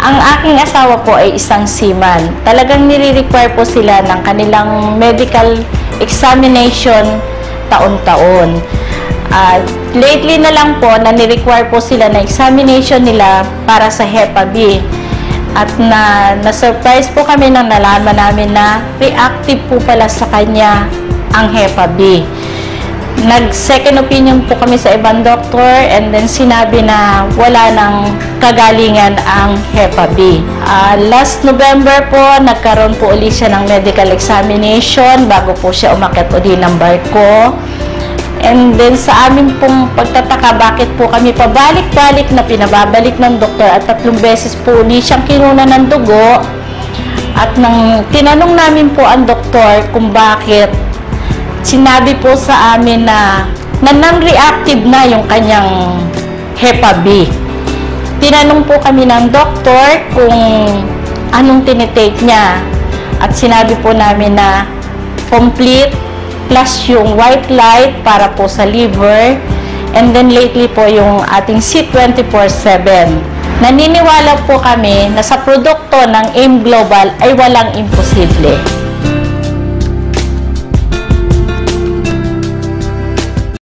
Ang aking asawa po ay isang seaman. Talagang nire-require po sila ng kanilang medical examination taon-taon. Lately na lang po, nani-require po sila na examination nila para sa Hepa B. At na-surprise po kami nang nalaman namin na reactive po pala sa kanya ang Hepa B. Nag-second opinion po kami sa ibang doktor and then sinabi na wala nang kagalingan ang Hepa B. Last November po, nagkaroon po ulit siya ng medical examination bago po siya umakyat uli ng barko. And then sa amin pong pagtataka, bakit po kami pabalik-balik na pinababalik ng doktor at 3 beses po uli siyang kinuna ng dugo. At nang tinanong namin po ang doktor kung bakit, sinabi po sa amin na non-reactive na yung kanyang Hepa B. Tinanong po kami ng doktor kung anong tinitake niya. At sinabi po namin na complete plus yung white light para po sa liver. And then lately po yung ating C24/7. Naniniwala po kami na sa produkto ng AIM Global ay walang imposible.